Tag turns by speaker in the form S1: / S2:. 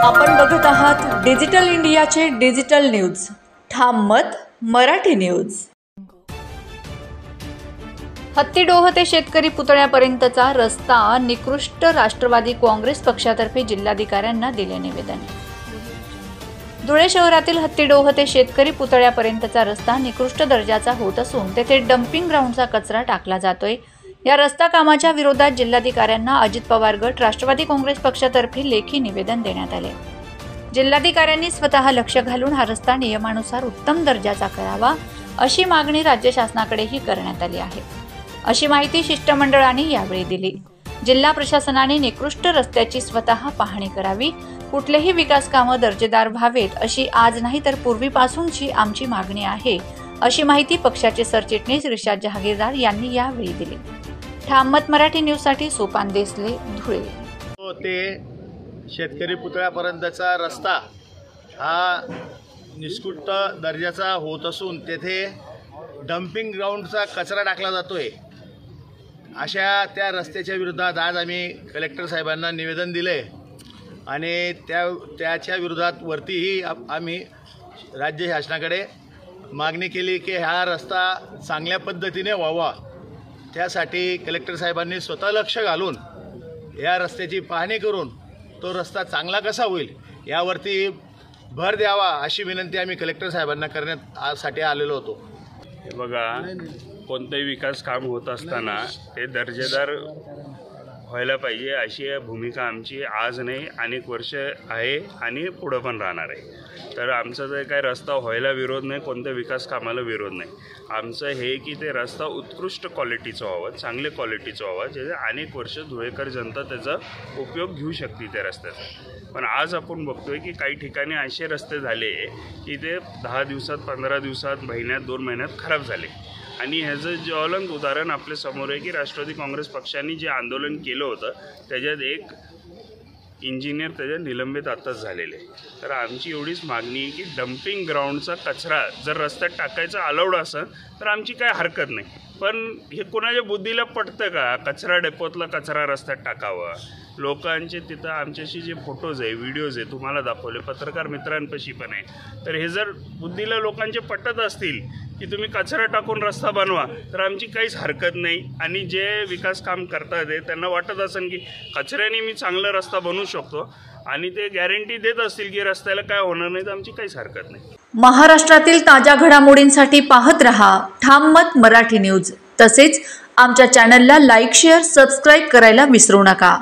S1: आपण बघत आहात डिजिटल इंडियाचे डिजिटल न्यूज, ठाम मत मराठी न्यूज। हत्तीडोह ते शेतकरी पुतळ्यापर्यंतचा रस्ता निकृष्ट। राष्ट्रवादी काँग्रेस पक्षातर्फे जिल्हाधिकाऱ्यांना दिले निवेदन। धुळे शहरातील हत्तीडोह ते शेतकरी पुतळ्यापर्यंतचा रस्ता निकृष्ट दर्जाचा होत असून तेथे डंपिंग ग्राउंडचा कचरा टाकला जातोय। या रस्ता कामाच्या विरोधात जिल्हाधिकाऱ्यांना अजित पवार गट राष्ट्रवादी काँग्रेस पक्षातर्फे लेखी निवेदन देण्यात आले। जिल्हाधिकाऱ्यांनी स्वतः लक्ष घालून हा रस्ता नियमानुसार उत्तम दर्जाचा करावा अशी मागणी राज्य शासनाकडेही करण्यात आली आहे, अशी माहिती शिष्टमंडळाने यावेळी दिली। जिल्हा प्रशासनाने निकृष्ट रस्त्याची स्वतः पाहणी करावी, कुठलेही विकास कामे दर्जेदार व्हावेत अशी आज नाही तर पूर्वीपासूनची आमची मागणी आहे, अशी माहिती पक्षाचे सरचिटणीस रिशाद जहागीरदार यांनी यावेळी दिली। ठाम मत मराठी न्यूज साठी सोपान देसले, धुळे।
S2: ते शेतकरी पुतळ्यापर्यंतचा रस्ता हा निकृष्ट दर्जाचा होत असून तेथे डंपिंग ग्राउंडचा कचरा टाकला जातोय। अशा त्या रस्त्याच्या विरोधात आज आम्ही कलेक्टर साहेबांना निवेदन दिले आणि त्याच्या विरोधात वरतीही आम्ही राज्य शासनाकडे मागणी केली की हा रस्ता चांगल्या पद्धतीने व्हावा। त्यासाठी कलेक्टर साहेबांनी स्वतः लक्ष घालून या रस्त्याची पाहणी करून तो रस्ता चांगला कसा होईल यावरती भर द्यावा अशी विनंती आम्ही कलेक्टर साहेबांना करण्यासाठी आलेलो होतो।
S3: बघा, कोणतेही विकास काम होत असताना ते दर्जेदार व्हायला पाहिजे अशी भूमिका आमची आज नाही अनेक वर्ष आहे आणि पुढे पण राहणार आहे। तर आमचा जे काय रस्ता व्हायला विरोध नाही, कोणत्या विकास कामाला विरोध नाही। आमचं हे की ते रस्ता उत्कृष्ट क्वालिटीचा व्हावा, चांगले क्वालिटीचा व्हावा, जे अनेक वर्ष धुळेकर जनता त्याचा उपयोग घेऊ शकते त्या रस्त्याचा। पण आज आपण बघतोय की काही ठिकाणी असे रस्ते झाले की ते 10 दिवसात, 15 दिवसात, महिन्यात, 2 महिन्यात खराब झाले। आणि ह्याचं ज्वलंत उदाहरण आपल्या समोर आहे की राष्ट्रवादी काँग्रेस पक्षाने जे आंदोलन केलं होतं त्याच्यात एक इंजिनियर त्याच्या निलंबित आताच झालेले। तर आमची एवढीच मागणी आहे की डंपिंग ग्राउंडचा कचरा जर रस्त्यात टाकायचा अलाउड असेल तर आमची काय हरकत नाही, पण हे कोणाच्या बुद्धीला पटतं का कचरा डेपोतला कचरा रस्त्यात टाकावा? लोकांचे तिथं आमच्याशी जे फोटोज आहे, व्हिडिओज आहे, तुम्हाला दाखवले, पत्रकार मित्रांपाशी पण आहे। तर हे जर बुद्धीला लोकांचे पटत असतील की तुम्ही कचरा टाकून रस्ता बनवा तर आमची काहीच हरकत नाही। आणि जे विकास काम करतात आहे त्यांना वाटत असेल की कचऱ्याने मी चांगला रस्ता बनवू शकतो आणि ते गॅरंटी देत असतील की रस्त्याला काय होणार नाही, तर आमची काहीच हरकत नाही।
S1: महाराष्ट्रातील ताज्या घडामोडींसाठी पाहत रहा ठाम मत मराठी न्यूज। तसेच आमच्या चॅनलला लाईक, शेअर, सबस्क्राईब करायला विसरू नका।